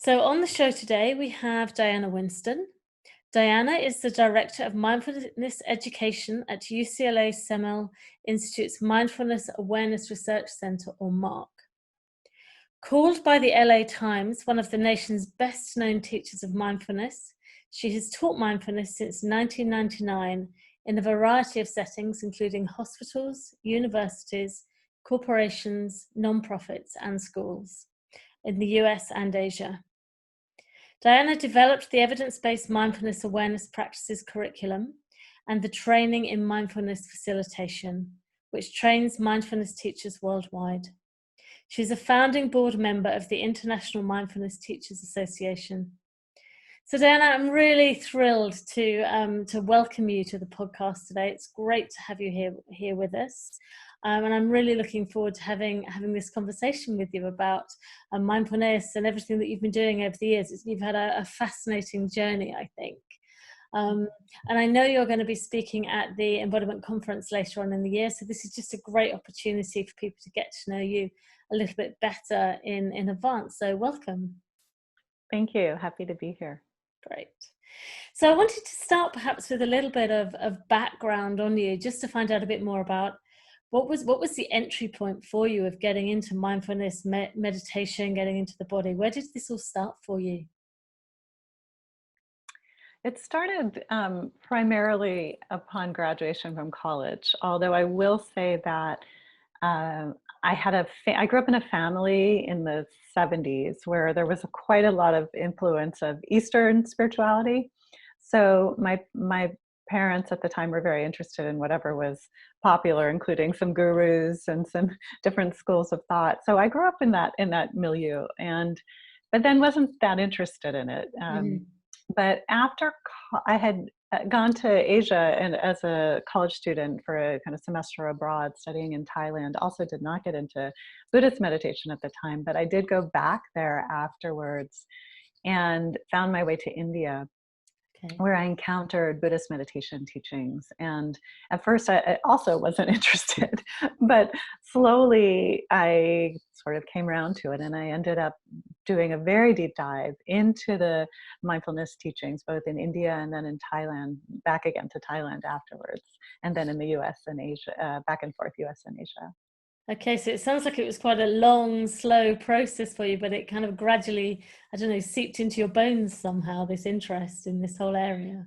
So on the show today, we have Diana Winston. Diana is the Director of Mindfulness Education at UCLA Semel Institute's Mindfulness Awareness Research Center, or MARC. Called by the LA Times one of the nation's best-known teachers of mindfulness, she has taught mindfulness since 1999 in a variety of settings, including hospitals, universities, corporations, nonprofits, and schools in the US and Asia. Diana developed the evidence-based mindfulness awareness practices curriculum and the training in mindfulness facilitation, which trains mindfulness teachers worldwide. She's a founding board member of the International Mindfulness Teachers Association. So Diana, I'm really thrilled to welcome you to the podcast today. It's great to have you here with us. And I'm really looking forward to having this conversation with you about mindfulness and everything that you've been doing over the years. You've had a fascinating journey, I think. And I know you're going to be speaking at the Embodiment Conference later on in the year, so this is just a great opportunity for people to get to know you a little bit better in advance. So welcome. Thank you. Happy to be here. Great. So I wanted to start perhaps with a little bit of background on you, just to find out a bit more about what was the entry point for you of getting into mindfulness, meditation, getting into the body. Where did this all start for you? It started primarily upon graduation from college, although I will say that I grew up in a family in the 70s where there was quite a lot of influence of Eastern spirituality. So my parents at the time were very interested in whatever was popular, including some gurus and some different schools of thought. So I grew up in that milieu, but then wasn't that interested in it. But after I had gone to Asia and as a college student for a kind of semester abroad studying in Thailand, also did not get into Buddhist meditation at the time, but I did go back there afterwards and found my way to India, where I encountered Buddhist meditation teachings. And at first I also wasn't interested, but slowly I sort of came around to it, and I ended up doing a very deep dive into the mindfulness teachings, both in India and then in Thailand, back again to Thailand afterwards, and then in the US and Asia, back and forth US and Asia. Okay, so it sounds like it was quite a long, slow process for you, but it kind of gradually, I don't know, seeped into your bones somehow, this interest in this whole area.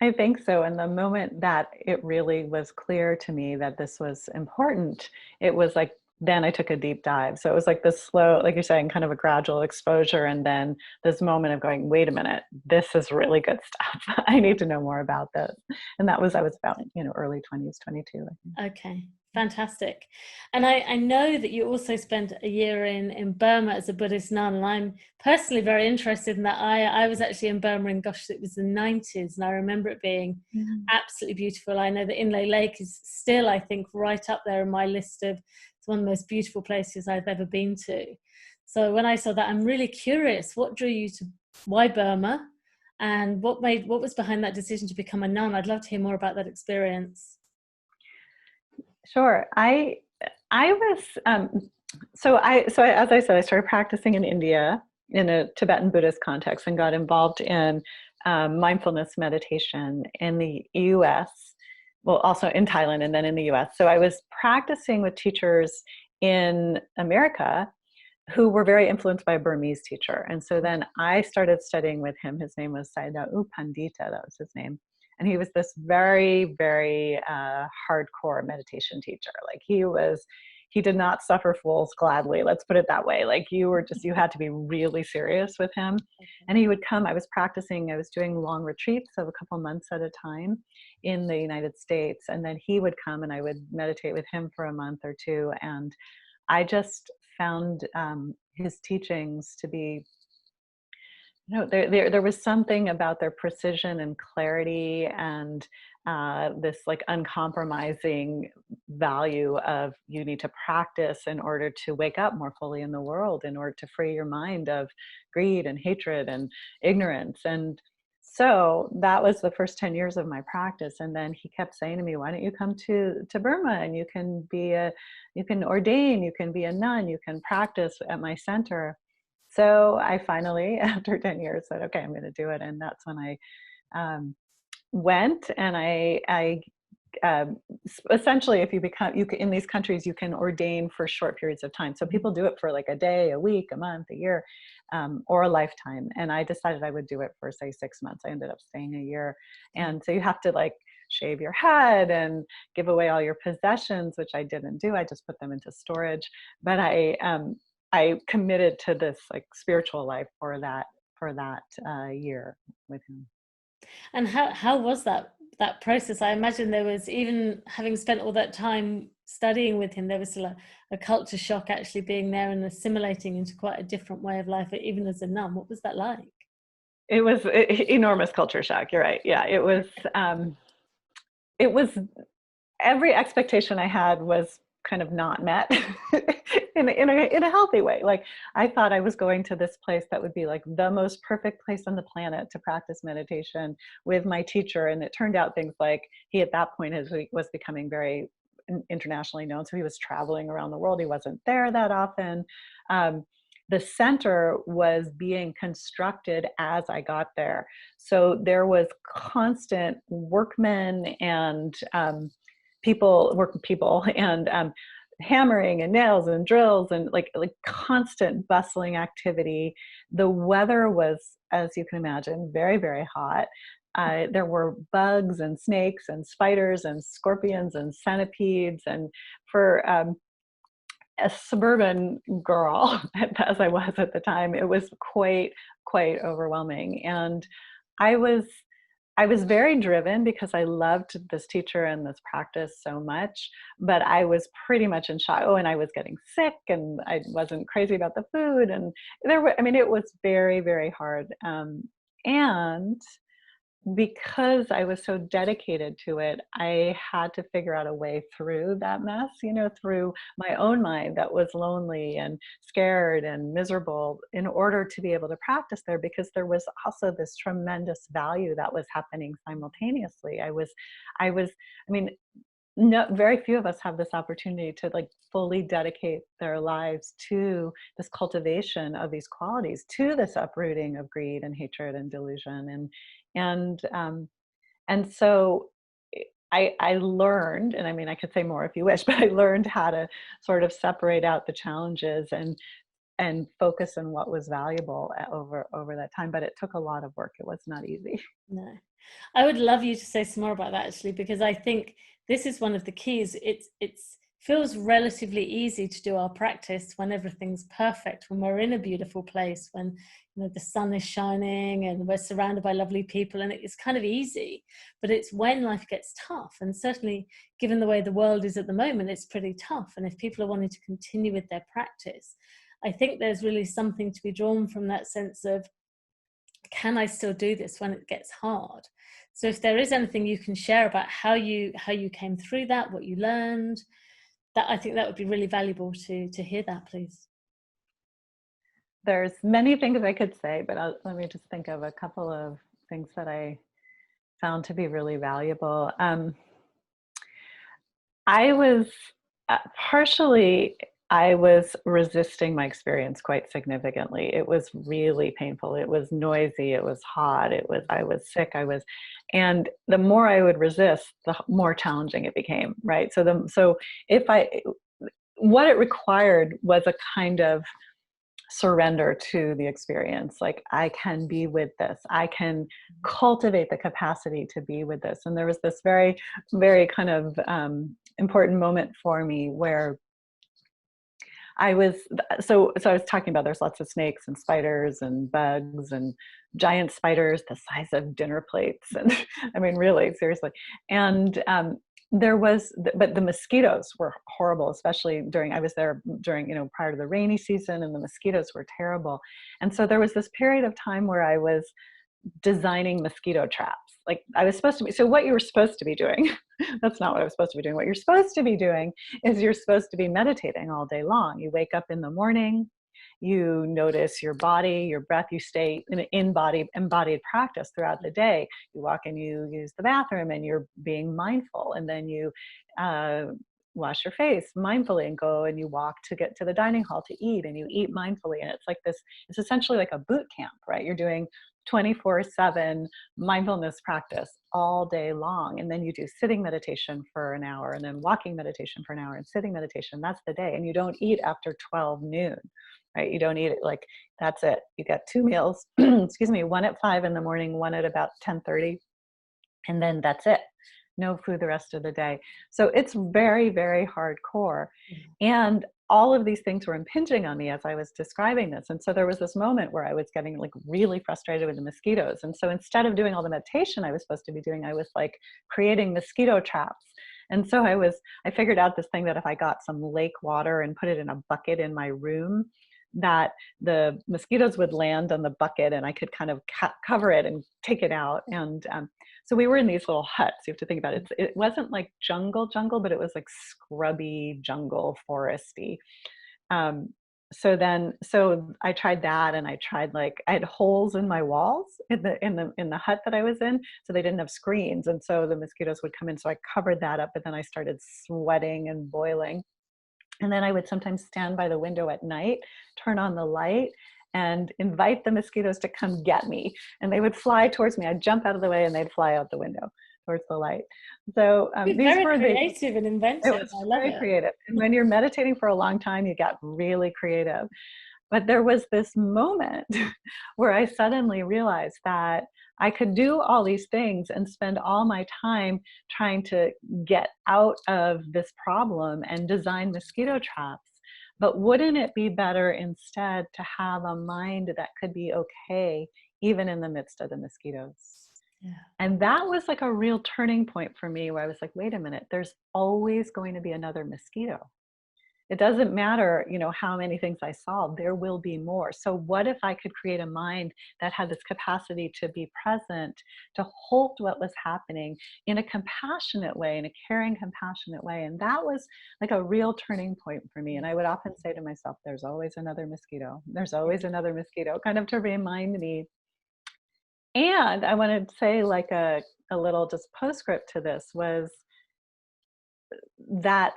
I think so. And the moment that it really was clear to me that this was important, it was like, then I took a deep dive. So it was like this slow, like you're saying, kind of a gradual exposure. And then this moment of going, wait a minute, this is really good stuff. I need to know more about this. And I was about, early 20s, 22, I think. Okay. Fantastic. And I know that you also spent a year in Burma as a Buddhist nun, and I'm personally very interested in that. I was actually in Burma in, it was the 90s, and I remember it being absolutely beautiful. I know that Inle Lake is still, I think, right up there in my list of it's one of the most beautiful places I've ever been to. So when I saw that, I'm really curious, what drew you to, why Burma, and what was behind that decision to become a nun? I'd love to hear more about that experience. Sure. I was, so as I said, I started practicing in India in a Tibetan Buddhist context and got involved in mindfulness meditation in the US, well, also in Thailand and then in the US. So I was practicing with teachers in America who were very influenced by a Burmese teacher. And so then I started studying with him. His name was Sayadaw U Pandita, that was his name. And he was this very, very hardcore meditation teacher. Like he did not suffer fools gladly. Let's put it that way. Like you had to be really serious with him. And he would come, I was doing long retreats of a couple months at a time in the United States. And then he would come and I would meditate with him for a month or two. And I just found his teachings to be, there was something about their precision and clarity and this like uncompromising value of you need to practice in order to wake up more fully in the world, in order to free your mind of greed and hatred and ignorance. And so that was the first 10 years of my practice. And then he kept saying to me, why don't you come to Burma and you can ordain, you can be a nun, you can practice at my center. So I finally, after 10 years, said, okay, I'm going to do it. And that's when I went, and I essentially, if you become, in these countries, you can ordain for short periods of time. So people do it for like a day, a week, a month, a year, or a lifetime. And I decided I would do it for, say, 6 months. I ended up staying a year. And so you have to like shave your head and give away all your possessions, which I didn't do. I just put them into storage. But I committed to this like spiritual life for that year with him. And how was that process? I imagine there was, even having spent all that time studying with him, there was still a culture shock actually being there and assimilating into quite a different way of life, even as a nun. What was that like? It was enormous culture shock. You're right. Yeah, it was every expectation I had was kind of not met in a healthy way. Like, I thought I was going to this place that would be like the most perfect place on the planet to practice meditation with my teacher. And it turned out things like, he at that point was becoming very internationally known. So he was traveling around the world. He wasn't there that often. The center was being constructed as I got there. So there was constant workmen and working people and hammering and nails and drills and like constant bustling activity. The weather was, as you can imagine, very, very hot. There were bugs and snakes and spiders and scorpions and centipedes. And for a suburban girl, as I was at the time, it was quite overwhelming. And I was very driven because I loved this teacher and this practice so much, but I was pretty much in shock. Oh, and I was getting sick, and I wasn't crazy about the food. And it was very, very hard. And because I was so dedicated to it, I had to figure out a way through that mess, through my own mind that was lonely and scared and miserable, in order to be able to practice there, because there was also this tremendous value that was happening simultaneously. No, very few of us have this opportunity to like fully dedicate their lives to this cultivation of these qualities, to this uprooting of greed and hatred and delusion. And so I learned, and I could say more if you wish, but I learned how to sort of separate out the challenges and focus on what was valuable over that time. But it took a lot of work. It was not easy. No, I would love you to say some more about that, actually, because I think this is one of the keys. It feels relatively easy to do our practice when everything's perfect, when we're in a beautiful place, when the sun is shining and we're surrounded by lovely people, and it's kind of easy. But it's when life gets tough, and certainly given the way the world is at the moment, it's pretty tough. And if people are wanting to continue with their practice, I think there's really something to be drawn from that sense of, can I still do this when it gets hard? So if there is anything you can share about how you came through that, what you learned, that I think that would be really valuable to hear that, please. There's many things I could say, but let me just think of a couple of things that I found to be really valuable. I was resisting my experience quite significantly. It was really painful. It was noisy. It was hot. I was sick. And the more I would resist, the more challenging it became, right? So what it required was a kind of surrender to the experience. Like, I can be with this. I can cultivate the capacity to be with this. And there was this very, very kind of important moment for me where I was talking about, there's lots of snakes and spiders and bugs and giant spiders the size of dinner plates. And really, seriously. And but the mosquitoes were horrible, especially I was there during, prior to the rainy season, and the mosquitoes were terrible. And so there was this period of time where I was designing mosquito traps. Like, I was supposed to be, so what you were supposed to be doing, that's not what I was supposed to be doing. What you're supposed to be doing is you're supposed to be meditating all day long. You wake up in the morning, you notice your body, your breath, you stay in an embodied practice throughout the day. You walk and you use the bathroom and you're being mindful. And then you wash your face mindfully and go and you walk to get to the dining hall to eat, and you eat mindfully. And it's like this, it's essentially like a boot camp, right? You're doing 24/7 mindfulness practice all day long. And then you do sitting meditation for an hour, and then walking meditation for an hour, and sitting meditation. That's the day. And you don't eat after 12 noon, right? You don't eat it, like, that's it. You get 2 meals, excuse me, one at 5 in the morning, one at about 10:30, and then that's it. No food the rest of the day. So it's very, very hardcore. And all of these things were impinging on me as I was describing this. And so there was this moment where I was getting like really frustrated with the mosquitoes. And so instead of doing all the meditation I was supposed to be doing, I was like creating mosquito traps. And so I figured out this thing that if I got some lake water and put it in a bucket in my room, that the mosquitoes would land on the bucket and I could kind of cover it and take it out. And so we were in these little huts. You have to think about it. It wasn't like jungle, but it was like scrubby jungle, foresty. So I tried that, and I tried, like, I had holes in my walls in the hut that I was in, so they didn't have screens, and so the mosquitoes would come in. So I covered that up, but then I started sweating and boiling. And then I would sometimes stand by the window at night, turn on the light, and invite the mosquitoes to come get me. And they would fly towards me. I'd jump out of the way and they'd fly out the window towards the light. So these very were creative and inventive. It was I love very it. creative. And when you're meditating for a long time, you get really creative. But there was this moment where I suddenly realized that I could do all these things and spend all my time trying to get out of this problem and design mosquito traps. But wouldn't it be better instead to have a mind that could be okay even in the midst of the mosquitoes? Yeah. And that was like a real turning point for me, where I was like, wait a minute, there's always going to be another mosquito. It doesn't matter, how many things I solve, there will be more. So what if I could create a mind that had this capacity to be present, to hold what was happening in a compassionate way, in a caring, compassionate way? And that was like a real turning point for me. And I would often say to myself, there's always another mosquito. There's always another mosquito, kind of to remind me. And I want to say, like, a little just postscript to this was that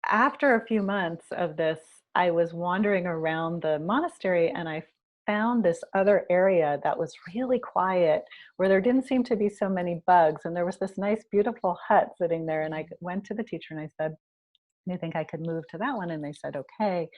after a few months of this, I was wandering around the monastery, and I found this other area that was really quiet, where there didn't seem to be so many bugs. And there was this nice, beautiful hut sitting there. And I went to the teacher and I said, do you think I could move to that one? And they said, okay.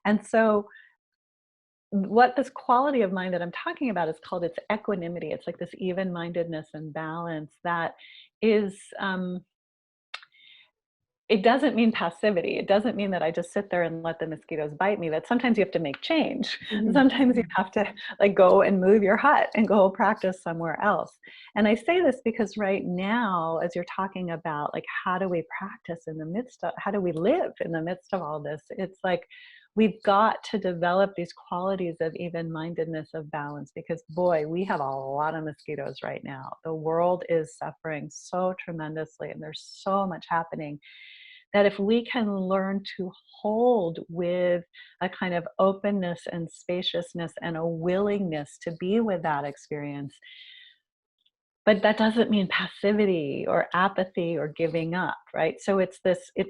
And so what this quality of mind that I'm talking about is called, it's equanimity. It's like this even-mindedness and balance that is, it doesn't mean passivity. It doesn't mean that I just sit there and let the mosquitoes bite me. That sometimes you have to make change. Mhm. Sometimes you have to, like, go and move your hut and go practice somewhere else. And I say this because right now, as you're talking about, like, how do we practice in the midst of, how do we live in the midst of all this? It's like, we've got to develop these qualities of even-mindedness, of balance, because boy, we have a lot of mosquitoes right now. The world is suffering so tremendously, and there's so much happening, that if we can learn to hold with a kind of openness and spaciousness and a willingness to be with that experience. But that doesn't mean passivity or apathy or giving up, right? So it's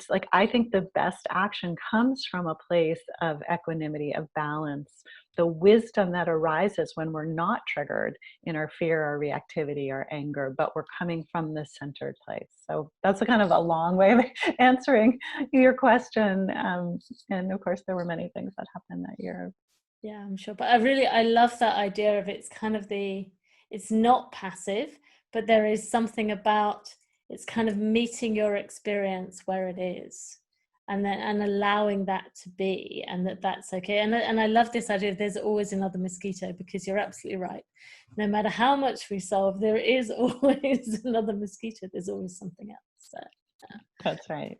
like, I think the best action comes from a place of equanimity, of balance, the wisdom that arises when we're not triggered in our fear, our reactivity, our anger, but we're coming from this centered place. So that's a kind of a long way of answering your question. And of course, there were many things that happened that year. Yeah, I'm sure. But I love that idea of, it's kind of it's not passive, but there is something about, it's kind of meeting your experience where it is, and allowing that to be, and that's okay. And I love this idea of there's always another mosquito, because you're absolutely right. No matter how much we solve, there is always another mosquito. There's always something else. So, That's right.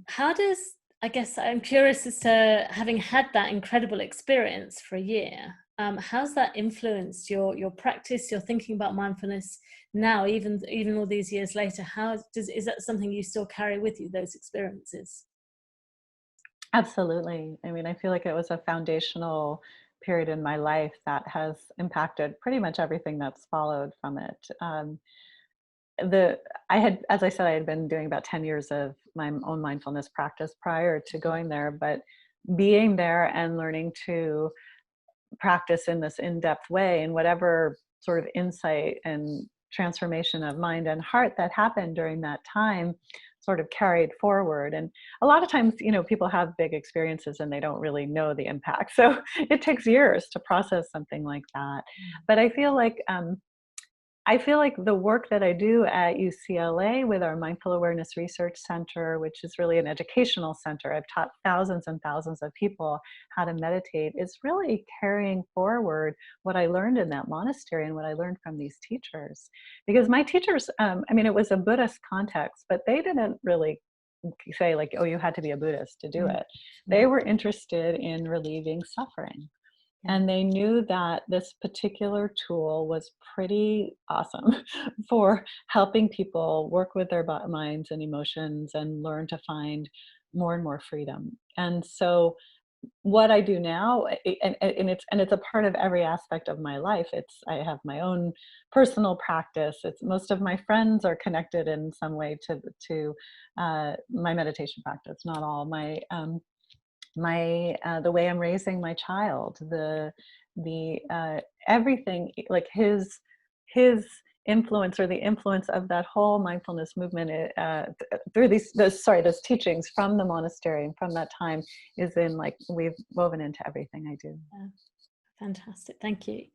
how does, I guess I'm curious as to, having had that incredible experience for a year, how's that influenced your practice, your thinking about mindfulness now, even all these years later? Is that something you still carry with you, those experiences? Absolutely. I mean, I feel like it was a foundational period in my life that has impacted pretty much everything that's followed from it. I had, as I said, I had been doing about 10 years of my own mindfulness practice prior to going there, but being there and learning to practice in this in-depth way, and whatever sort of insight and transformation of mind and heart that happened during that time sort of carried forward. And a lot of times, people have big experiences and they don't really know the impact. So it takes years to process something like that. But I feel like the work that I do at UCLA with our Mindful Awareness Research Center, which is really an educational center, I've taught thousands and thousands of people how to meditate, is really carrying forward what I learned in that monastery and what I learned from these teachers. Because my teachers, it was a Buddhist context, but they didn't really say like, oh, you had to be a Buddhist to do it. They were interested in relieving suffering. And they knew that this particular tool was pretty awesome for helping people work with their minds and emotions and learn to find more and more freedom. And so what I do now, and it's a part of every aspect of my life. I have my own personal practice. Most of my friends are connected in some way to my meditation practice. Not all. The way I'm raising my child, the everything, like his influence, or the influence of that whole mindfulness movement through those teachings from the monastery and from that time is we've woven into everything I do. Yeah. Fantastic, thank you.